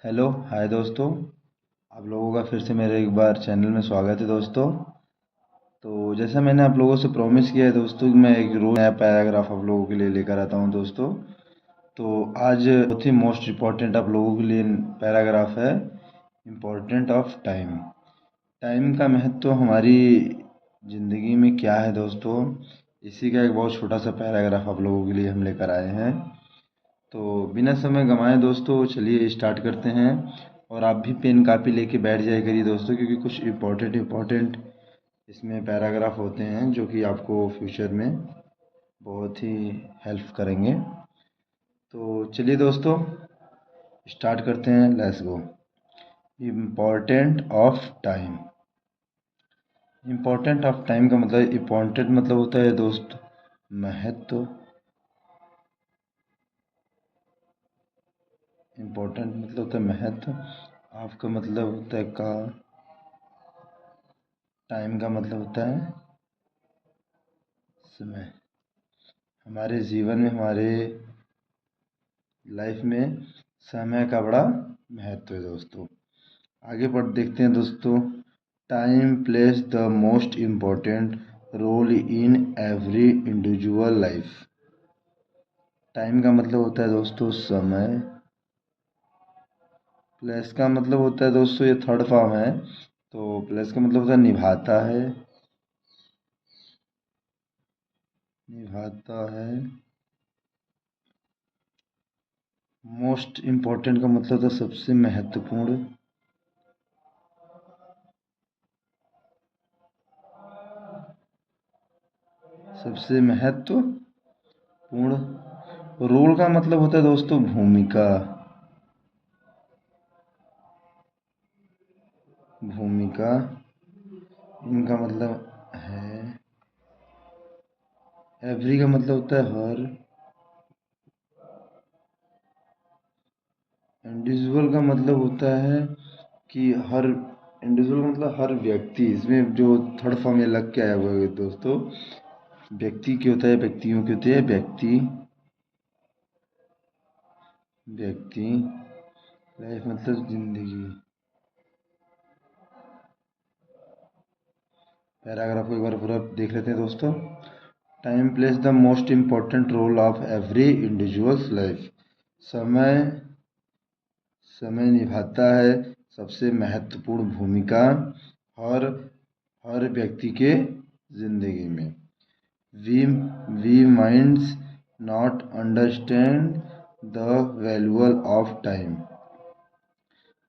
Hello hi दोस्तों। आप लोगों का फिर से मेरे एक बार चैनल में स्वागत है दोस्तों। तो जैसा मैंने आप लोगों से प्रॉमिस किया है दोस्तों कि मैं एक रोज नया पैराग्राफ आप लोगों के लिए लेकर आता हूं दोस्तों। तो आज बहुत ही मोस्ट इम्पॉर्टेंट आप लोगों के लिए पैराग्राफ है, इम्पोर्टेंट ऑफ टाइम। टाइम का महत्व हमारी ज़िंदगी में क्या है दोस्तों, इसी का एक बहुत छोटा सा पैराग्राफ आप लोगों के लिए हम लेकर आए हैं। तो बिना समय गंवाए दोस्तों चलिए स्टार्ट करते हैं। और आप भी पेन कापी लेके बैठ जाया करिए दोस्तों, क्योंकि कुछ इम्पोर्टेंट इसमें पैराग्राफ होते हैं जो कि आपको फ्यूचर में बहुत ही हेल्प करेंगे। तो चलिए दोस्तों स्टार्ट करते हैं, let's go. Important of time. Important of time का मतलब, इम्पोर्टेंट मतलब होता है दोस्त महत्व। इम्पोर्टेंट मतलब होता है महत्व। आपका मतलब होता है का। टाइम का मतलब होता है समय। हमारे जीवन में, हमारे लाइफ में समय का बड़ा महत्व है दोस्तों। आगे बढ़ देखते हैं दोस्तों। Time plays the most important role in every individual life. Time का मतलब होता है दोस्तों समय। प्लेस का मतलब होता है दोस्तों, ये थर्ड फॉर्म है। तो प्लेस का मतलब होता है निभाता है। निभाता है। मोस्ट इम्पोर्टेंट का मतलब था सबसे महत्वपूर्ण। सबसे महत्वपूर्ण। रोल का मतलब होता है दोस्तों भूमिका। भूमिका। इनका मतलब है। एवरी का मतलब होता है हर। इंडिविजुअल का मतलब होता है कि हर। इंडिविजुअल का मतलब हर व्यक्ति। इसमें जो थर्ड फॉर्म ये लग के आया हुआ है दोस्तों, व्यक्ति क्या होता है, व्यक्तियों के होते हैं व्यक्ति। व्यक्ति। लाइफ मतलब जिंदगी। पैराग्राफ को एक बार पूरा देख लेते हैं दोस्तों। Time plays the most important role of every individuals life. समय। समय निभाता है सबसे महत्वपूर्ण भूमिका हर हर व्यक्ति के जिंदगी में। We we minds not understand the वैल्यूअल ऑफ टाइम।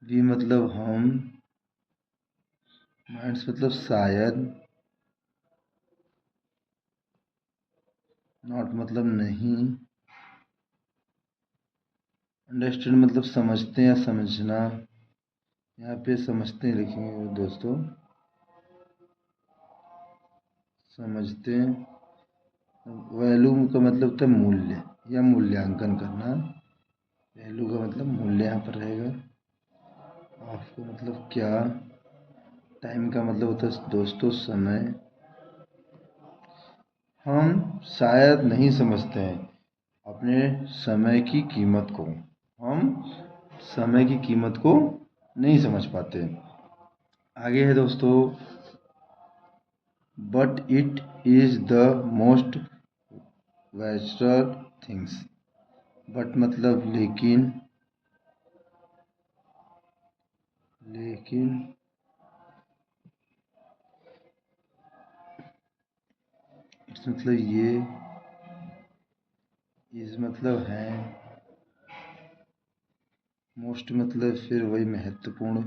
वी मतलब हम। माइंड्स मतलब शायद। नॉट मतलब नहीं। अंडरस्टैंड मतलब समझते हैं, समझना। यहाँ पे समझते हैं लिखेंगे दोस्तों। समझते हैं। वैल्यू का मतलब होता है मूल्य या मूल्यांकन करना। वैल्यू का मतलब मूल्य यहाँ पर रहेगा। आपको मतलब क्या। टाइम का मतलब होता है दोस्तों समय। हम शायद नहीं समझते हैं अपने समय की कीमत को। हम समय की कीमत को नहीं समझ पाते। आगे है दोस्तों। But it is the most वैचुरल थिंग्स। बट मतलब लेकिन। लेकिन। इट्स मतलब ये। इस मतलब है। मोस्ट मतलब फिर वही महत्वपूर्ण।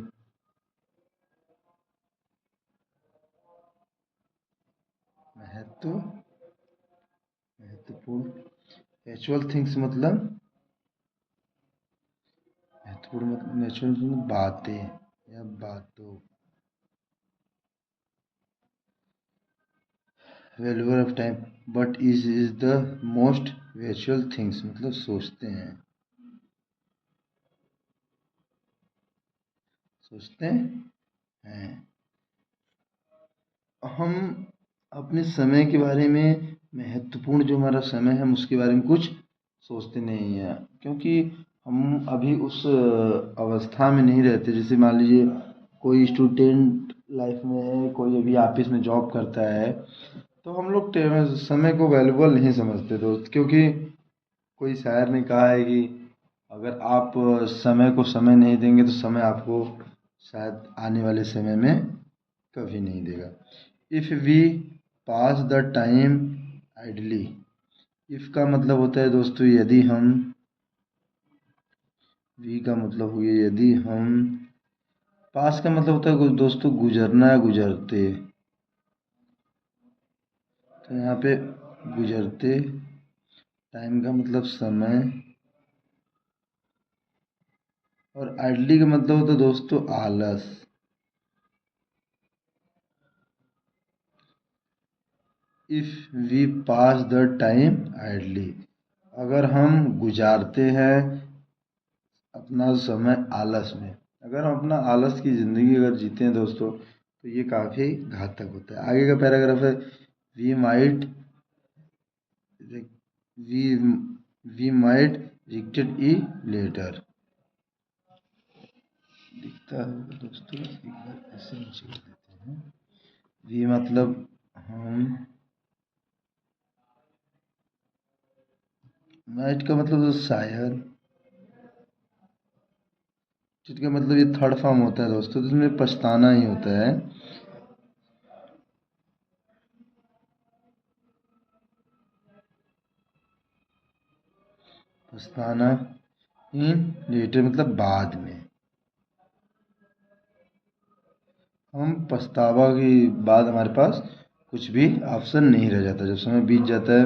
महत्व। महत्वपूर्ण। एक्चुअल थिंग्स मतलब। महत्वपूर्ण मतलब नेचुरल मतलब बातें या बातों। वैल्यूअल of time. But is the most वैल्यूअल थिंग्स मतलब सोचते हैं। सोचते हैं। हम अपने समय के बारे में, महत्वपूर्ण जो हमारा समय है हम उसके बारे में कुछ सोचते नहीं हैं, क्योंकि हम अभी उस अवस्था में नहीं रहते। जैसे मान लीजिए कोई स्टूडेंट लाइफ में है, कोई अभी ऑफिस में जॉब करता है, तो हम लोग समय को वैल्यूबल नहीं समझते दोस्त, क्योंकि कोई शायर ने कहा है कि अगर आप समय को समय नहीं देंगे तो समय आपको शायद आने वाले समय में कभी नहीं देगा। If we pass the time idly. If का मतलब होता है दोस्तों यदि हम, वी का मतलब हुआ यदि हम, पास का मतलब होता है दोस्तों गुजरना, गुजरते। तो यहाँ पे गुजरते, टाइम का मतलब समय, और आइडली का मतलब होता है दोस्तों आलस। If we pass the time idly, अगर हम गुजारते हैं अपना समय आलस में, अगर हम अपना आलस की ज़िंदगी अगर जीते हैं दोस्तों, तो ये काफ़ी घातक होता है। आगे का पैराग्राफ है, we might we we might rejected e letter. दिखता है दोस्तों, एक बार ऐसे नीचे कर देते हैं। वी मतलब हम, माइट का मतलब तो शायद, जिसका मतलब ये थर्ड फॉर्म होता है दोस्तों, तो इसमें पछताना ही होता है। पछताना इन लेटर मतलब बाद में। हम पछतावा के बाद हमारे पास कुछ भी ऑप्शन नहीं रह जाता, जब समय बीत जाता है।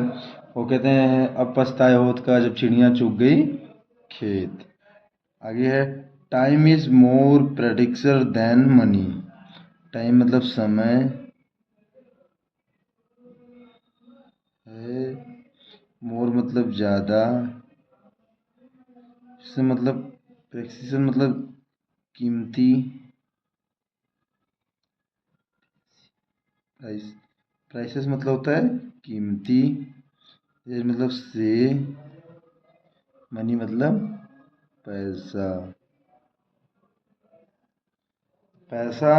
वो कहते हैं अब पछताए होत का, जब चिड़िया चुग गई खेत। आगे है, time is more precious than money. Time मतलब समय है, मोर मतलब ज़्यादा, इससे मतलब प्रेसिशन मतलब कीमती, प्राइस, प्राइसेस मतलब होता है कीमती, ये मतलब से, मनी मतलब पैसा। पैसा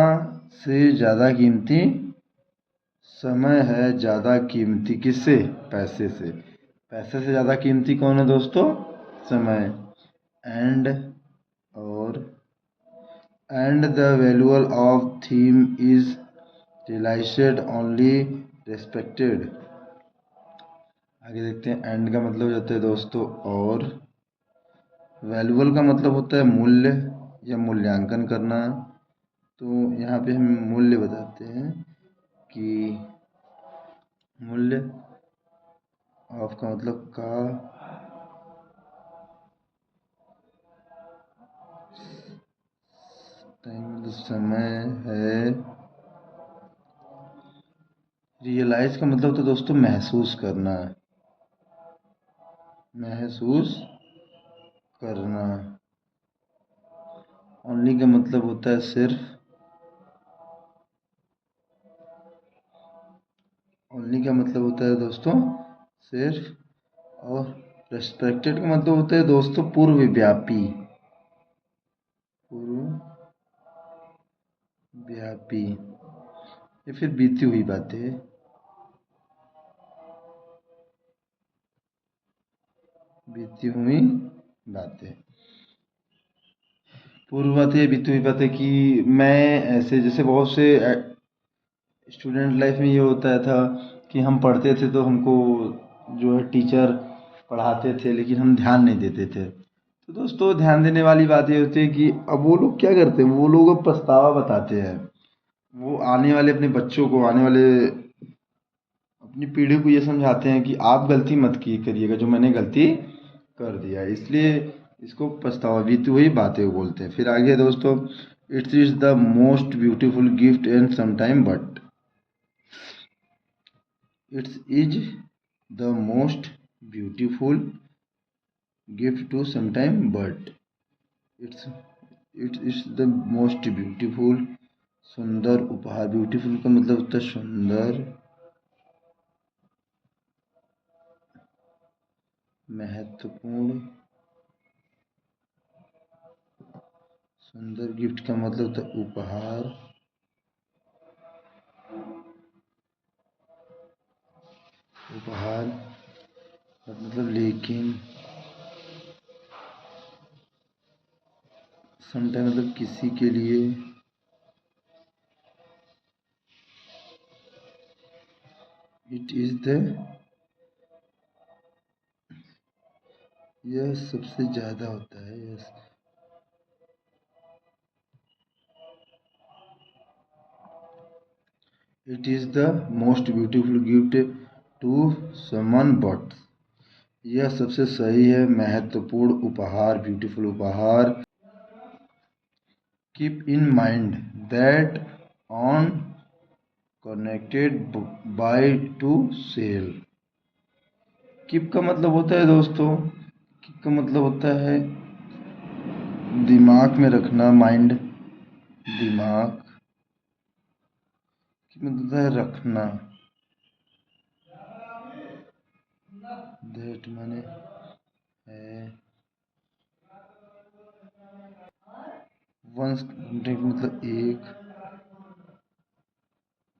से ज़्यादा कीमती समय है, ज़्यादा कीमती किससे? पैसे से। पैसे से ज़्यादा कीमती कौन है दोस्तों? समय। एंड, और एंड द वैल्यूअल of time is realised only respected. आगे देखते हैं, एंड का मतलब होता है दोस्तों और, वैल्यूअल का मतलब होता है मूल्य या मूल्यांकन करना। तो यहाँ पे हम मूल्य बताते हैं कि मूल्य, ऑफ का मतलब का, टाइम मतलब समय है, रियलाइज का मतलब तो दोस्तों महसूस करना, महसूस करना। ओनली का मतलब होता है सिर्फ, ओनली का मतलब होता है दोस्तों सिर्फ, और रेस्पेक्टेड का मतलब होता है दोस्तों पूर्व व्यापी, पूर्व व्यापी, या फिर बीती हुई बातें, बीती हुई बातें, पूर्व बातें, बीती हुई बातें। कि मैं ऐसे, जैसे बहुत से स्टूडेंट लाइफ में ये होता था कि हम पढ़ते थे तो हमको जो है टीचर पढ़ाते थे, लेकिन हम ध्यान नहीं देते थे। तो दोस्तों ध्यान देने वाली बात ये होती है कि अब वो लोग क्या करते हैं, वो लोग अब पछतावा बताते हैं। वो आने वाले अपने बच्चों को, आने वाले अपनी पीढ़ी को ये समझाते हैं कि आप गलती मत की करिएगा जो मैंने गलती कर दिया, इसलिए इसको पछतावा बीती हुई बातें बोलते हैं। फिर आगे दोस्तों, it's is the most beautiful gift and sometime but, it's is the most beautiful gift to sometime but, it's it is the most beautiful, सुंदर उपहार। ब्यूटीफुल का मतलब होता है सुंदर, महत्वपूर्ण, सुंदर गिफ्ट का मतलब होता है उपहार। उपहार मतलब लेकिन, समटाइम मतलब किसी के लिए। इट इज द, यह सबसे ज्यादा होता है। Yes, it is the most beautiful gift to someone but, यह सबसे सही है महत्वपूर्ण उपहार, ब्यूटीफुल उपहार। Keep in mind that on connected by to sell. Keep का मतलब होता है दोस्तों, कीप का मतलब होता है दिमाग में रखना, माइंड, दिमाग की मतलब होता है रखना। दैट माने है वंस, मतलब एक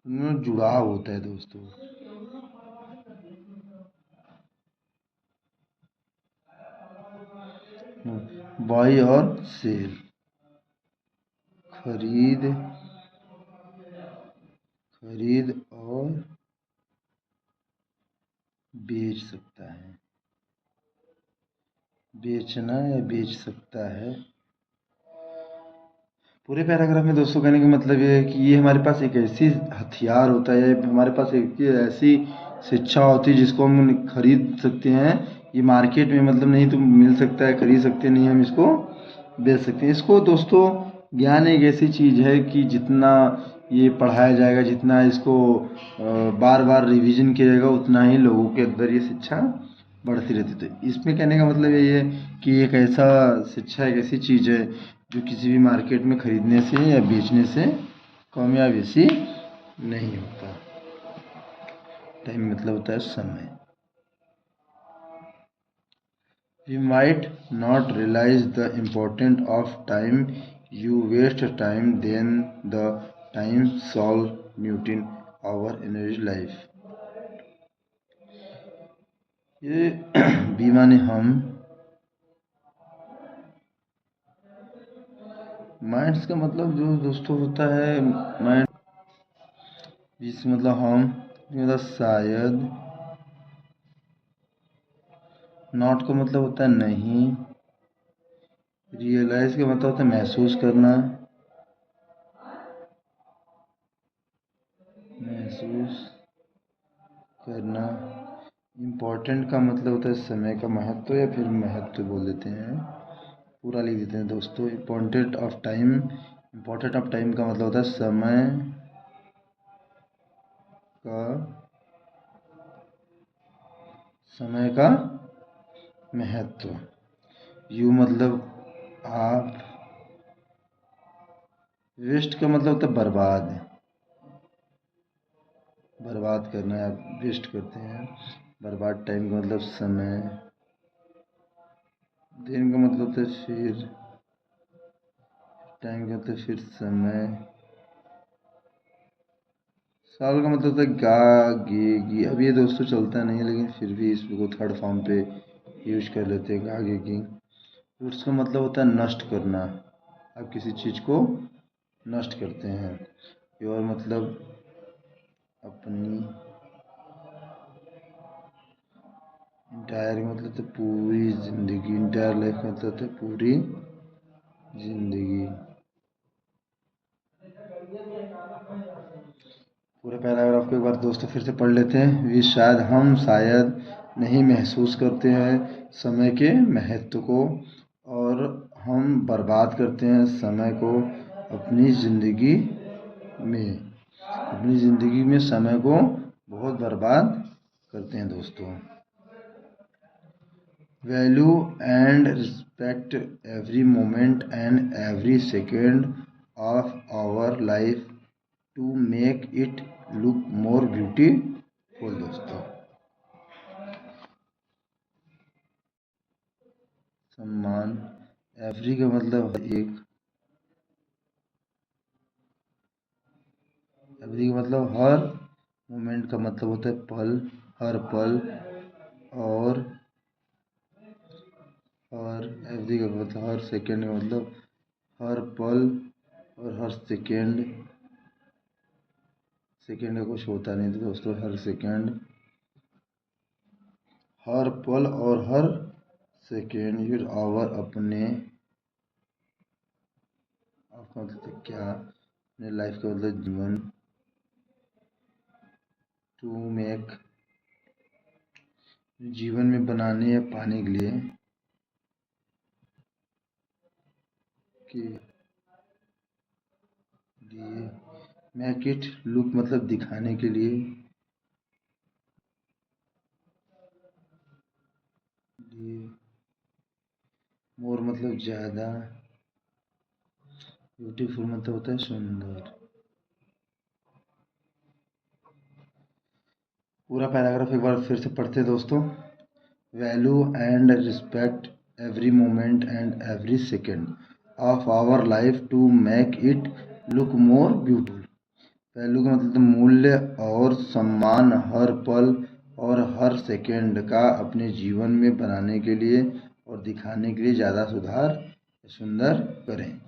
उनमें जुड़ाव होता है दोस्तों। बाई और सेल, खरीद, खरीद और बेच सकता है, बेचना या बेच सकता है। पूरे पैराग्राफ में दोस्तों कहने का मतलब ये है कि ये हमारे पास एक ऐसी हथियार होता है, हमारे पास एक ऐसी शिक्षा होती है जिसको हम खरीद सकते हैं। ये मार्केट में मतलब नहीं तो मिल सकता है, खरीद सकते नहीं, हम इसको बेच सकते हैं। इसको दोस्तों, ज्ञान एक ऐसी चीज़ है कि जितना ये पढ़ाया जाएगा, जितना इसको बार बार रिवीजन किया जाएगा, उतना ही लोगों के अंदर ये शिक्षा बढ़ती रहती है। तो इसमें कहने का मतलब यही है कि एक ऐसा शिक्षा, एक ऐसी चीज़ है जो किसी भी मार्केट में खरीदने से या बेचने से कम या बेसी नहीं होता। टाइम मतलब होता है समय। We might not realize the importance of time. You waste time, then the time solve Newton our energy life. ये बी माने हम, माइंड्स का मतलब जो दोस्तों होता है माइंड, जिस मतलब हम, मतलब शायद। नॉट का मतलब होता है नहीं। रियलाइज का मतलब होता है महसूस करना, महसूस करना। इम्पोर्टेंट का मतलब होता है समय का महत्व, या फिर महत्व बोल देते हैं, पूरा लिख देते हैं दोस्तों। Important of time, important of time का मतलब होता है समय का, समय का महत्व। यू मतलब आप, वेस्ट का मतलब होता है बर्बाद, बर्बाद करना है, आप वेस्ट करते हैं। बर्बाद टाइम का मतलब समय। दिन का मतलब होता है फिर, टाइम का मतलब फिर समय। साल का मतलब होता है गा गे गी। अब ये दोस्तों चलता नहीं है, लेकिन फिर भी इसको थर्ड फॉर्म पे यूज कर लेते हैं, गा गे गी। रूट्स का मतलब होता है नष्ट करना, आप किसी चीज़ को नष्ट करते हैं। और मतलब अपनी, इंटायर मतलब तो पूरी जिंदगी, इंटायर लाइफ मतलब तो पूरी जिंदगी। पूरे पैराग्राफ को एक बार दोस्तों फिर से पढ़ लेते हैं। वे शायद, हम शायद नहीं महसूस करते हैं समय के महत्व को, और हम बर्बाद करते हैं समय को अपनी ज़िंदगी में, अपनी ज़िंदगी में समय को बहुत बर्बाद करते हैं दोस्तों। Value and respect every moment and every second of our life to make it look more beautiful दोस्तों। सम्मान, एवरी का मतलब एक, एवरी का मतलब हर मोमेंट का मतलब होता है पल, हर पल। और एवरी का मतलब हर सेकेंड का मतलब हर पल और हर सेकेंड। सेकेंड का कुछ होता नहीं तो दोस्तों, हर सेकेंड, हर पल और हर सेकेंड। यूर आवर अपने, आपका मतलब क्या, अपने लाइफ का मतलब जीवन। टू मेक, जीवन में बनाने या पाने के लिए। के लिए मेक इट लुक मतलब दिखाने के लिए। मोर मतलब ज़्यादा। ब्यूटीफुल मतलब होता है सुंदर। पूरा पैराग्राफ एक बार फिर से पढ़ते हैं दोस्तों। Value and respect every moment and every second of our life to make it look more beautiful. Value का मतलब मूल्य और सम्मान हर पल और हर सेकेंड का अपने जीवन में बनाने के लिए और दिखाने के लिए ज़्यादा सुंदर करें।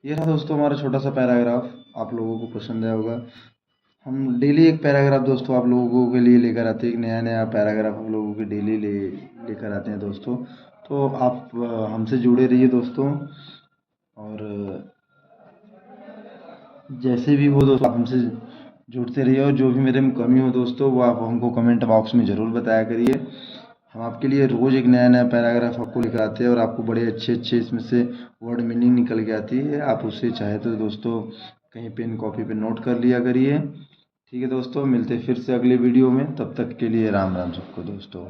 ये था दोस्तों हमारा छोटा सा पैराग्राफ, आप लोगों को पसंद आया होगा। हम डेली एक पैराग्राफ दोस्तों आप लोगों के लिए लेकर आते हैं, एक नया नया पैराग्राफ हम लोगों के डेली लेकर आते हैं दोस्तों। तो आप हमसे जुड़े रहिए दोस्तों, और जैसे भी हो दोस्तों आप हमसे जुड़ते रहिए, और जो भी मेरे में कमी हो दोस्तों वो आप हमको कमेंट बॉक्स में ज़रूर बताया करिए। हम आपके लिए रोज़ एक नया नया पैराग्राफ आपको लेकर आते हैं, और आपको बड़े अच्छे अच्छे इसमें से वर्ड मीनिंग निकल के आती है। आप उससे चाहे तो दोस्तों कहीं पेन कॉपी पे नोट कर लिया करिए। ठीक है दोस्तों, मिलते फिर से अगले वीडियो में, तब तक के लिए राम राम सबको दोस्तों।